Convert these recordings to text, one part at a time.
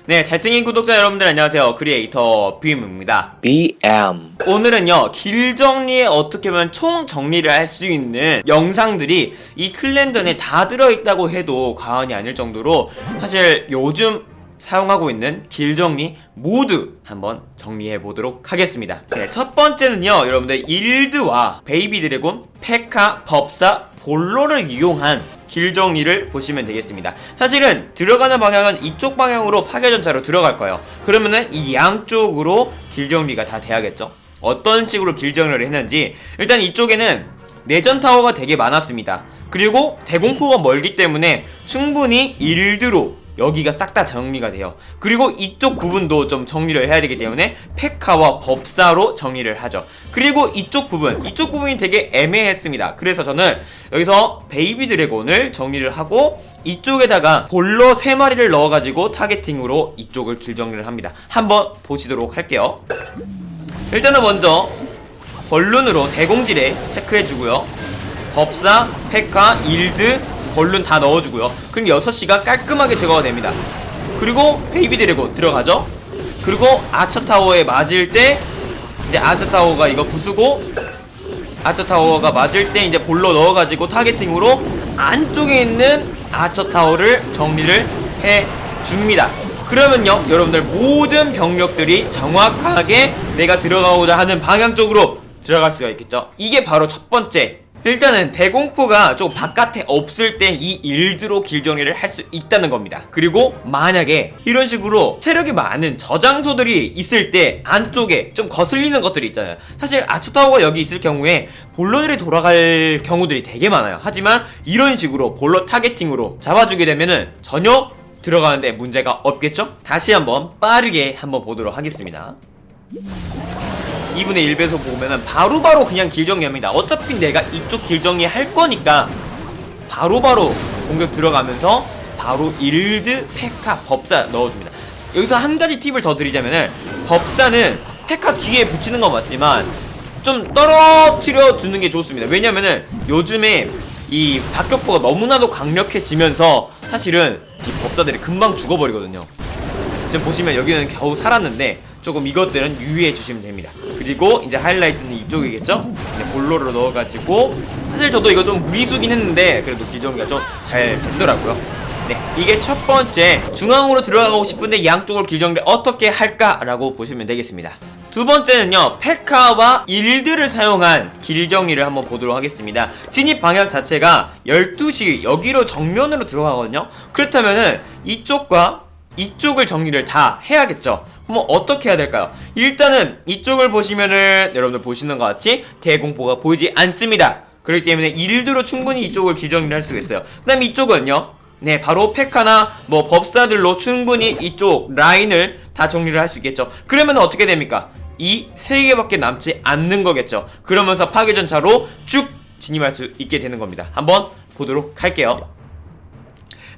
네, 잘생긴 구독자 여러분들 안녕하세요. 크리에이터 BM입니다. BM. 오늘은요, 길 정리에 어떻게 보면 총 정리를 할 수 있는 영상들이 이 클랜전에 다 들어있다고 해도 과언이 아닐 정도로 사실 요즘 사용하고 있는 길 정리 모두 한번 정리해 보도록 하겠습니다. 네, 첫 번째는요, 여러분들 일드와 베이비 드래곤, 페카, 법사, 볼로를 이용한 길 정리를 보시면 되겠습니다. 사실은 들어가는 방향은 이쪽 방향으로 파괴전차로 들어갈 거예요. 그러면은 이 양쪽으로 길 정리가 다 돼야겠죠. 어떤 식으로 길 정리를 했는지 일단 이쪽에는 내전 타워가 되게 많았습니다. 그리고 대공포가 멀기 때문에 충분히 일드로 여기가 싹 다 정리가 돼요. 그리고 이쪽 부분도 좀 정리를 해야 되기 때문에 페카와 법사로 정리를 하죠. 그리고 이쪽 부분이 되게 애매했습니다. 그래서 저는 여기서 베이비 드래곤을 정리를 하고 이쪽에다가 볼러 3마리를 넣어가지고 타겟팅으로 이쪽을 길 정리를 합니다. 한번 보시도록 할게요. 일단은 먼저 벌룬으로 대공지뢰 체크해주고요. 법사, 페카, 일드, 벌룬 다 넣어주고요. 그럼 6시간 깔끔하게 제거가 됩니다. 그리고 베이비 드래곤 들어가죠. 그리고 아처타워에 맞을 때 이제 아처타워가 이거 부수고 아처타워가 맞을 때 이제 볼로 넣어가지고 타겟팅으로 안쪽에 있는 아처타워를 정리를 해줍니다. 그러면요, 여러분들 모든 병력들이 정확하게 내가 들어가고자 하는 방향 쪽으로 들어갈 수가 있겠죠. 이게 바로 첫 번째. 일단은 대공포가 좀 바깥에 없을 때 이 일드로 길 정리를 할 수 있다는 겁니다. 그리고 만약에 이런 식으로 체력이 많은 저장소들이 있을 때 안쪽에 좀 거슬리는 것들이 있잖아요. 사실 아처타워가 여기 있을 경우에 볼러들이 돌아갈 경우들이 되게 많아요. 하지만 이런 식으로 볼러 타겟팅으로 잡아주게 되면은 전혀 들어가는데 문제가 없겠죠? 다시 한번 빠르게 한번 보도록 하겠습니다. 2분의 1배속 보면은 바로바로 그냥 길정리합니다. 어차피 내가 이쪽 길정리 할 거니까 바로바로 공격 들어가면서 바로 일드, 페카, 법사 넣어줍니다. 여기서 한 가지 팁을 더 드리자면은 법사는 페카 뒤에 붙이는 건 맞지만 좀 떨어뜨려 주는 게 좋습니다. 왜냐면은 요즘에 이 박격포가 너무나도 강력해지면서 사실은 이 법사들이 금방 죽어버리거든요. 지금 보시면 여기는 겨우 살았는데 조금 이것들은 유의해 주시면 됩니다. 그리고 이제 하이라이트는 이쪽이겠죠? 볼로로 넣어가지고 사실 저도 이거 좀 무리수긴 했는데 그래도 기정리가 좀 잘 됐더라고요. 네, 이게 첫 번째. 중앙으로 들어가고 싶은데 양쪽으로 길정리 어떻게 할까라고 보시면 되겠습니다. 두 번째는요, 페카와 일드를 사용한 길정리를 한번 보도록 하겠습니다. 진입 방향 자체가 12시 여기로 정면으로 들어가거든요. 그렇다면은 이쪽과 이쪽을 정리를 다 해야겠죠. 그럼 어떻게 해야 될까요? 일단은 이쪽을 보시면은 여러분들 보시는 것 같이 대공포가 보이지 않습니다. 그렇기 때문에 일드로 충분히 이쪽을 길정리를 할 수가 있어요. 그 다음에 이쪽은요, 네, 바로 페카나 뭐 법사들로 충분히 이쪽 라인을 다 정리를 할 수 있겠죠. 그러면 어떻게 됩니까? 이 3개밖에 남지 않는 거겠죠. 그러면서 파괴전차로 쭉 진입할 수 있게 되는 겁니다. 한번 보도록 할게요.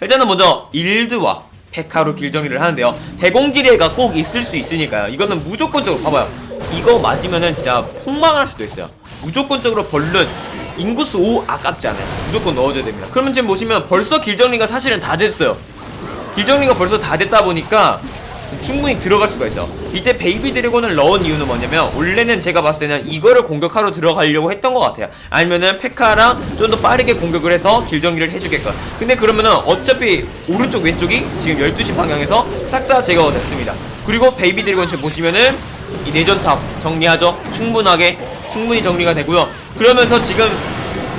일단은 먼저 일드와 페카로 길정리를 하는데요, 대공지뢰가 꼭 있을 수 있으니까요. 이거는 무조건적으로 봐봐요. 이거 맞으면은 진짜 폭망할 수도 있어요. 무조건적으로 벌룬 인구수 5 아깝지 않아요. 무조건 넣어줘야 됩니다. 그러면 지금 보시면 벌써 길정리가 사실은 다 됐어요. 길정리가 벌써 다 됐다 보니까 충분히 들어갈 수가 있어요. 이때 베이비 드래곤을 넣은 이유는 뭐냐면 원래는 제가 봤을 때는 이거를 공격하러 들어가려고 했던 것 같아요. 아니면은 페카랑 좀 더 빠르게 공격을 해서 길정리를 해주겠건. 근데 그러면은 어차피 오른쪽 왼쪽이 지금 12시 방향에서 싹 다 제거가 됐습니다. 그리고 베이비 드래곤 지금 보시면은 이 내전탑 정리하죠. 충분히 정리가 되고요. 그러면서 지금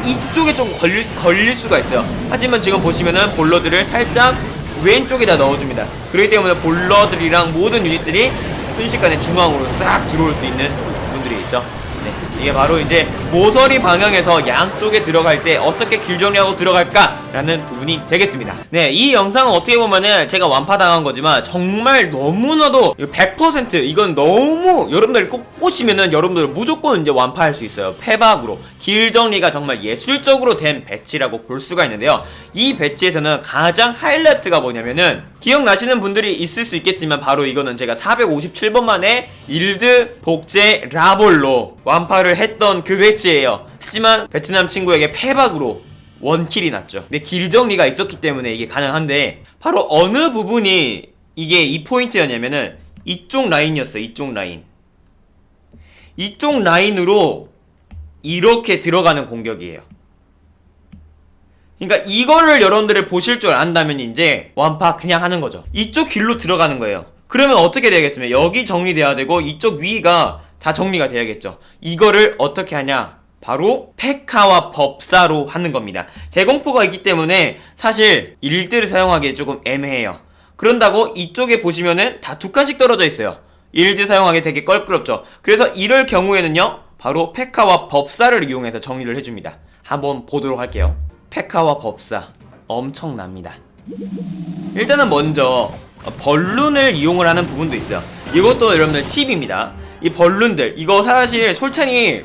이쪽에 좀 걸릴 수가 있어요. 하지만 지금 보시면은 볼러들을 살짝 왼쪽에다 넣어줍니다. 그렇기 때문에 볼러들이랑 모든 유닛들이 순식간에 중앙으로 싹 들어올 수 있는 부분들이 있죠. 네, 이게 바로 이제 모서리 방향에서 양쪽에 들어갈 때 어떻게 길정리하고 들어갈까라는 부분이 되겠습니다. 네, 이 영상은 어떻게 보면은 제가 완파당한 거지만 정말 너무나도 100% 이건 너무 여러분들 꼭 보시면은 여러분들 무조건 이제 완파할 수 있어요. 패박으로 길정리가 정말 예술적으로 된 배치라고 볼 수가 있는데요. 이 배치에서는 가장 하이라이트가 뭐냐면은 기억나시는 분들이 있을 수 있겠지만 바로 이거는 제가 457번 만에 일드 복제 라볼로 완파를 했던 그 배치예요. 하지만 베트남 친구에게 패박으로 원킬이 났죠. 근데 길정리가 있었기 때문에 이게 가능한데 바로 어느 부분이 이게 이 포인트였냐면은 이쪽 라인이었어요. 이쪽 라인. 이쪽 라인으로 이렇게 들어가는 공격이에요. 그러니까 이거를 여러분들을 보실 줄 안다면 이제 완파 그냥 하는 거죠. 이쪽 길로 들어가는 거예요. 그러면 어떻게 되겠습니까? 여기 정리돼야 되고 이쪽 위가 다 정리가 돼야겠죠. 이거를 어떻게 하냐? 바로 페카와 법사로 하는 겁니다. 대공포가 있기 때문에 사실 일들을 사용하기 조금 애매해요. 그런다고 이쪽에 보시면은 다 두 칸씩 떨어져 있어요. 일드 사용하기 되게 껄끄럽죠. 그래서 이럴 경우에는요, 바로 페카와 법사를 이용해서 정리를 해줍니다. 한번 보도록 할게요. 페카와 법사 엄청납니다. 일단은 먼저 벌룬을 이용을 하는 부분도 있어요. 이것도 여러분들 팁입니다. 이 벌룬들 이거 사실 솔찬이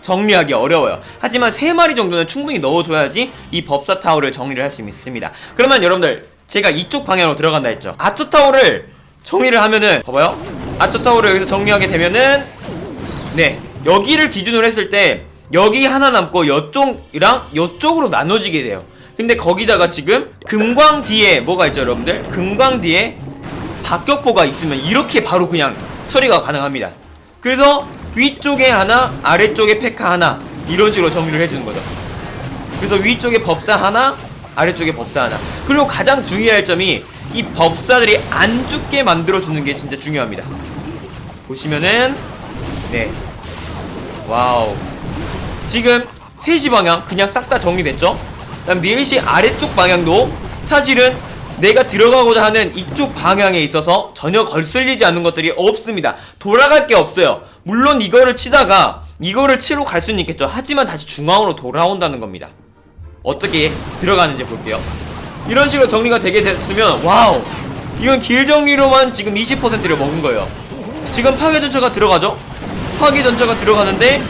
정리하기 어려워요. 하지만 3마리 정도는 충분히 넣어줘야지 이 법사 타워를 정리를 할 수 있습니다. 그러면 여러분들 제가 이쪽 방향으로 들어간다 했죠. 아처 타워를 정리를 하면은 봐봐요. 아처 타워를 여기서 정리하게 되면은 네, 여기를 기준으로 했을 때 여기 하나 남고 이쪽이랑 이쪽으로 나눠지게 돼요. 근데 거기다가 지금 금광 뒤에 뭐가 있죠 여러분들? 금광 뒤에 박격포가 있으면 이렇게 바로 그냥 처리가 가능합니다. 그래서 위쪽에 하나, 아래쪽에 페카 하나 이런 식으로 정리를 해주는 거죠. 그래서 위쪽에 법사 하나, 아래쪽에 법사 하나. 그리고 가장 중요할 점이 이 법사들이 안 죽게 만들어주는 게 진짜 중요합니다. 보시면은 네, 와우, 지금 3시 방향 그냥 싹 다 정리됐죠? 그 다음 4시 아래쪽 방향도 사실은 내가 들어가고자 하는 이쪽 방향에 있어서 전혀 걸슬리지 않는 것들이 없습니다. 돌아갈 게 없어요. 물론 이거를 치다가 이거를 치러 갈 수는 있겠죠. 하지만 다시 중앙으로 돌아온다는 겁니다. 어떻게 들어가는지 볼게요. 이런 식으로 정리가 되게 됐으면 와우, 이건 길 정리로만 지금 20%를 먹은 거예요. 지금 파괴전차가 들어가죠? 파괴전차가 들어가는데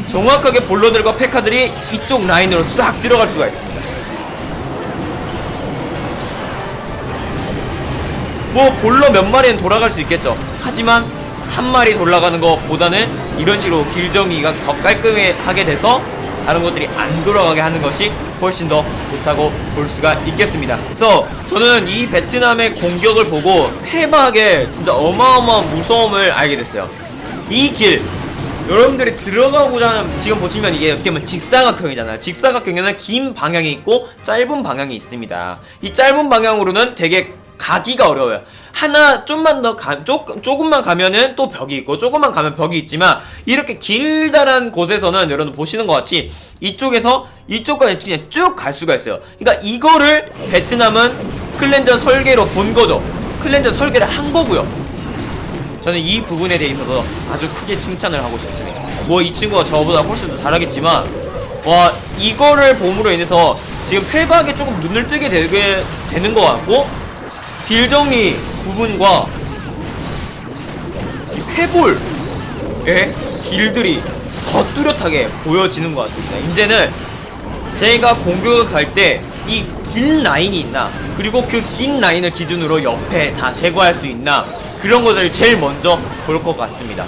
정확하게 볼러들과 페카들이 이쪽 라인으로 싹 들어갈 수가 있습니다. 뭐 볼러 몇 마리는 돌아갈 수 있겠죠. 하지만 한 마리 돌아가는 것보다는 이런 식으로 길 정리가 더 깔끔하게 돼서 다른 것들이 안 돌아가게 하는 것이 훨씬 더 좋다고 볼 수가 있겠습니다. 그래서 저는 이 베트남의 공격을 보고 페박의 진짜 어마어마한 무서움을 알게 됐어요. 이 길 여러분들이 들어가고자 하는, 지금 보시면 이게 어떻게 보면 직사각형이잖아요. 직사각형에는 긴 방향이 있고 짧은 방향이 있습니다. 이 짧은 방향으로는 되게 가기가 어려워요. 하나 좀만 더 조금만 가면은 또 벽이 있고 조금만 가면 벽이 있지만 이렇게 길다란 곳에서는 여러분 보시는 것 같이 이쪽에서 이쪽까지 그냥 쭉 갈 수가 있어요. 그러니까 이거를 베트남은 클렌저 설계로 본 거죠. 클렌저 설계를 한 거고요. 저는 이 부분에 대해서도 아주 크게 칭찬을 하고 싶습니다. 뭐 이 친구가 저보다 훨씬 더 잘하겠지만 와, 이거를 봄으로 인해서 지금 페박에 조금 눈을 뜨게 되는 것 같고 길정리 부분과 이 페볼의 길들이 더 뚜렷하게 보여지는 것 같습니다. 이제는 제가 공격을 갈 때 이 긴 라인이 있나, 그리고 그 긴 라인을 기준으로 옆에 다 제거할 수 있나, 그런 것들을 제일 먼저 볼 것 같습니다.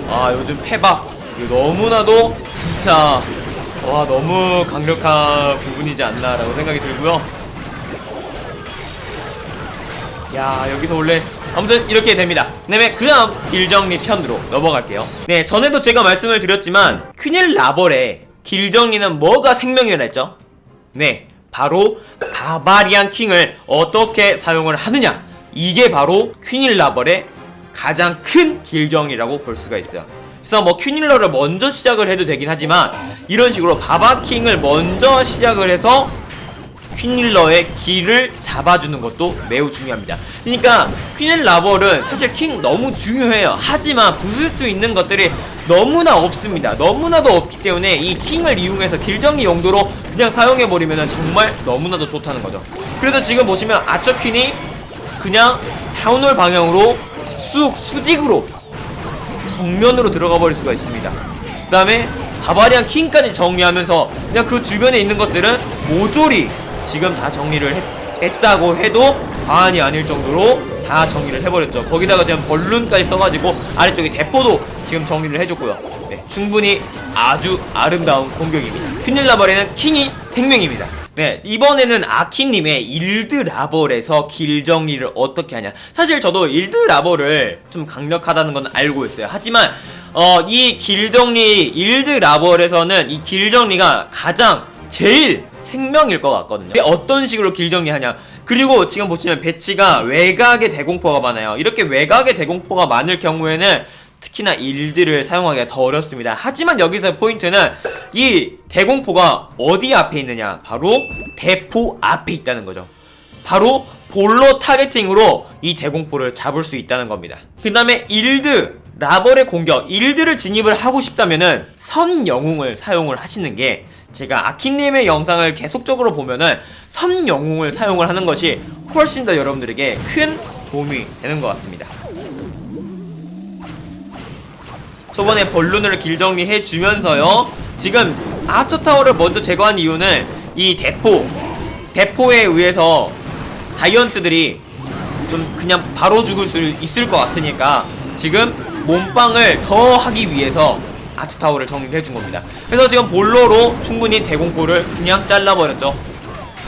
아, 요즘 페박 너무나도 진짜 와, 너무 강력한 부분이지 않나라고 생각이 들고요. 야, 여기서 원래 아무튼 이렇게 됩니다. 그다음에 그 다음 길정리 편으로 넘어갈게요. 네, 전에도 제가 말씀을 드렸지만 퀸일 라벌의 길정리는 뭐가 생명이라 했죠? 네, 바로 바바리안 킹을 어떻게 사용을 하느냐, 이게 바로 퀸일라벌의 가장 큰 길정리라고 볼 수가 있어요. 그래서 뭐 퀸일러를 먼저 시작을 해도 되긴 하지만 이런 식으로 바바킹을 먼저 시작을 해서 퀸일러의 길을 잡아주는 것도 매우 중요합니다. 그러니까 퀸일라벌은 사실 킹 너무 중요해요. 하지만 부술 수 있는 것들이 너무나 없습니다. 너무나도 없기 때문에 이 킹을 이용해서 길정리 용도로 그냥 사용해버리면 정말 너무나도 좋다는 거죠. 그래서 지금 보시면 아처 퀸이 그냥 타운홀 방향으로 쑥 수직으로 정면으로 들어가 버릴 수가 있습니다. 그 다음에 바바리안 킹까지 정리하면서 그냥 그 주변에 있는 것들은 모조리 지금 다 정리를 했다고 해도 과언이 아닐 정도로 다 정리를 해버렸죠. 거기다가 지금 벌룬까지 써가지고 아래쪽에 대포도 지금 정리를 해줬고요. 네, 충분히 아주 아름다운 공격입니다. 퀸일라벌에는 킹이 생명입니다. 네, 이번에는 아키님의 일드 라벌에서 길 정리를 어떻게 하냐. 사실 저도 일드 라벌을 좀 강력하다는 건 알고 있어요. 하지만 이 길 정리, 일드 라벌에서는 이 길 정리가 가장 제일 생명일 것 같거든요. 어떤 식으로 길 정리하냐. 그리고 지금 보시면 배치가 외곽에 대공포가 많아요. 이렇게 외곽에 대공포가 많을 경우에는 특히나 일드를 사용하기가 더 어렵습니다. 하지만 여기서 포인트는 이 대공포가 어디 앞에 있느냐, 바로 대포 앞에 있다는 거죠. 바로 볼로 타겟팅으로 이 대공포를 잡을 수 있다는 겁니다. 그 다음에 일드 라벌의 공격, 일드를 진입을 하고 싶다면은 선 영웅을 사용을 하시는 게, 제가 아키님의 영상을 계속적으로 보면은 선 영웅을 사용을 하는 것이 훨씬 더 여러분들에게 큰 도움이 되는 것 같습니다. 저번에 벌룬을 길 정리해 주면서요, 지금 아처타워를 먼저 제거한 이유는 이 대포에 의해서 자이언트들이 좀 그냥 바로 죽을 수 있을 것 같으니까 지금 몸빵을 더 하기 위해서 아처타워를 정리를 해준 겁니다. 그래서 지금 볼로로 충분히 대공포를 그냥 잘라버렸죠.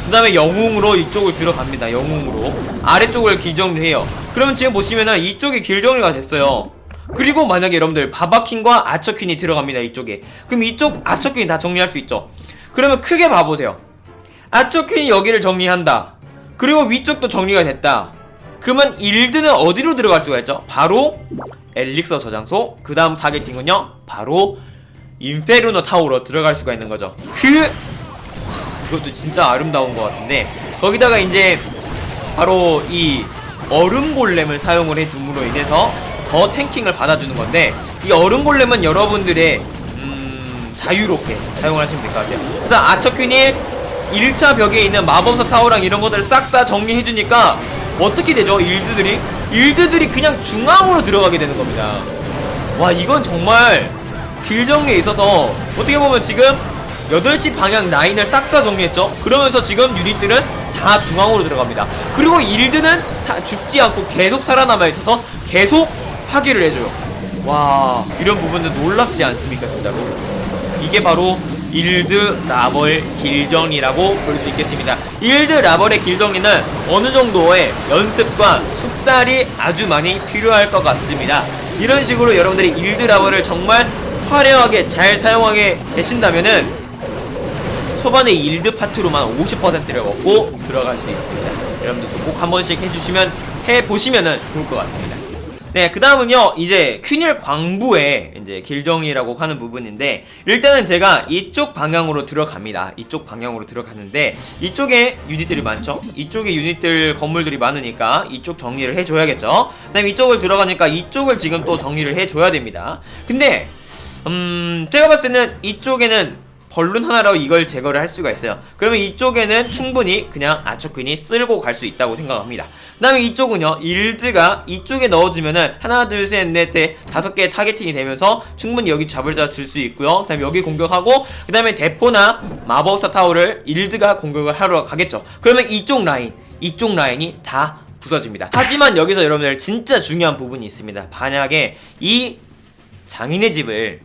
그 다음에 영웅으로 이쪽을 들어갑니다. 영웅으로 아래쪽을 길 정리해요. 그러면 지금 보시면은 이쪽이 길 정리가 됐어요. 그리고 만약에 여러분들 바바킹과 아처퀸이 들어갑니다. 이쪽에. 그럼 이쪽 아처퀸이 다 정리할 수 있죠. 그러면 크게 봐보세요. 아처퀸이 여기를 정리한다. 그리고 위쪽도 정리가 됐다. 그러면 일드는 어디로 들어갈 수가 있죠? 바로 엘릭서 저장소, 그 다음 타겟팅은요 바로 인페르노 타워로 들어갈 수가 있는 거죠. 이것도 진짜 아름다운 것 같은데, 거기다가 이제 바로 이 얼음 골렘을 사용을 해줌으로 인해서 더 탱킹을 받아주는 건데, 이 얼음 골렘은 여러분들의 자유롭게 사용을 하시면 될 것 같아요. 그래서 아처퀸이 1차 벽에 있는 마법사 타워랑 이런 것들을 싹 다 정리해주니까 어떻게 되죠? 일드들이 그냥 중앙으로 들어가게 되는 겁니다. 와, 이건 정말 길 정리에 있어서 어떻게 보면 지금 8시 방향 라인을 싹 다 정리했죠? 그러면서 지금 유닛들은 다 중앙으로 들어갑니다. 그리고 일드는 죽지 않고 계속 살아남아 있어서 계속 파괴를 해줘요. 와, 이런 부분들 놀랍지 않습니까, 진짜로? 이게 바로 일드 라벌 길정리라고 볼 수 있겠습니다. 일드 라벌의 길정리는 어느 정도의 연습과 숙달이 아주 많이 필요할 것 같습니다. 이런 식으로 여러분들이 일드 라벌을 정말 화려하게 잘 사용하게 되신다면은 초반에 일드 파트로만 50%를 얻고 들어갈 수 있습니다. 여러분들도 꼭 한 번씩 해보시면은 좋을 것 같습니다. 네, 그 다음은요, 이제 퀸일 광부의 이제 길정리라고 하는 부분인데, 일단은 제가 이쪽 방향으로 들어갑니다. 이쪽 방향으로 들어가는데, 이쪽에 유닛들이 많죠? 이쪽에 유닛들, 건물들이 많으니까 이쪽 정리를 해줘야겠죠? 그 다음에 이쪽을 들어가니까 이쪽을 지금 또 정리를 해줘야 됩니다. 근데, 제가 봤을 때는 이쪽에는 벌룬 하나로 이걸 제거를 할 수가 있어요. 그러면 이쪽에는 충분히 그냥 아처퀸이 쓸고 갈 수 있다고 생각합니다. 그 다음에 이쪽은요, 일드가 이쪽에 넣어주면은 하나 둘셋넷 5개의 타겟팅이 되면서 충분히 여기 잡을 줄 수 있고요. 그 다음에 여기 공격하고, 그 다음에 대포나 마법사 타워를 일드가 공격을 하러 가겠죠. 그러면 이쪽 라인이 다 부서집니다. 하지만 여기서 여러분들 진짜 중요한 부분이 있습니다. 만약에 이 장인의 집을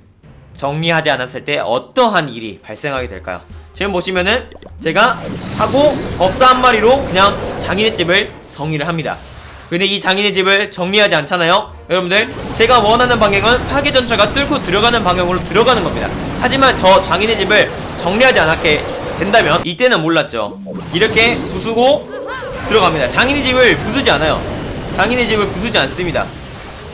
정리하지 않았을 때 어떠한 일이 발생하게 될까요? 지금 보시면은 제가 하고 법사 한 마리로 그냥 장인의 집을 정리를 합니다. 근데 이 장인의 집을 정리하지 않잖아요? 여러분들, 제가 원하는 방향은 파괴전차가 뚫고 들어가는 방향으로 들어가는 겁니다. 하지만 저 장인의 집을 정리하지 않게 된다면 이때는 몰랐죠. 이렇게 부수고 들어갑니다. 장인의 집을 부수지 않아요. 장인의 집을 부수지 않습니다.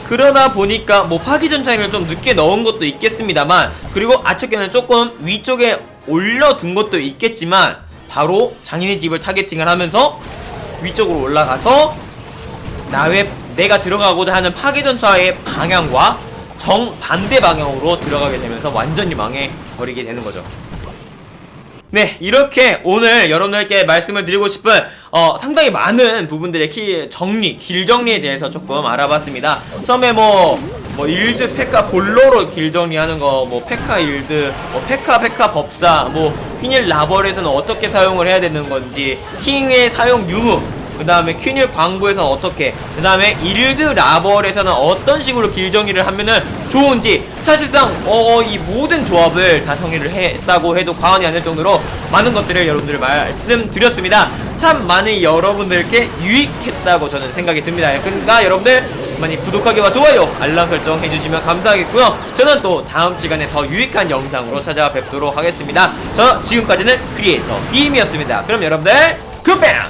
그러다 보니까 뭐 파기전차를 좀 늦게 넣은 것도 있겠습니다만, 그리고 아처캔은 조금 위쪽에 올려둔 것도 있겠지만, 바로 장인의 집을 타겟팅을 하면서 위쪽으로 올라가서 내가 들어가고자 하는 파기전차의 방향과 정반대 방향으로 들어가게 되면서 완전히 망해버리게 되는 거죠. 네, 이렇게 오늘 여러분들께 말씀을 드리고 싶은 상당히 많은 부분들의 길 정리에 대해서 조금 알아봤습니다. 처음에 뭐 일드 페카 볼로로 길 정리하는 거, 뭐 페카 일드, 뭐 페카 법사, 뭐 퀸일 라벌에서는 어떻게 사용을 해야 되는 건지, 킹의 사용 유무, 그 다음에 퀸일 광부에서는 어떻게, 그 다음에 일드 라벌에서는 어떤 식으로 길 정리를 하면은 좋은지, 사실상 이 모든 조합을 다 정리를 했다고 해도 과언이 아닐 정도로 많은 것들을 여러분들 말씀드렸습니다. 참 많은 여러분들께 유익했다고 저는 생각이 듭니다. 그러니까 여러분들 많이 구독하기와 좋아요, 알람 설정 해주시면 감사하겠고요. 저는 또 다음 시간에 더 유익한 영상으로 찾아뵙도록 하겠습니다. 저 지금까지는 크리에이터 BM이었습니다. 그럼 여러분들 굿뱅!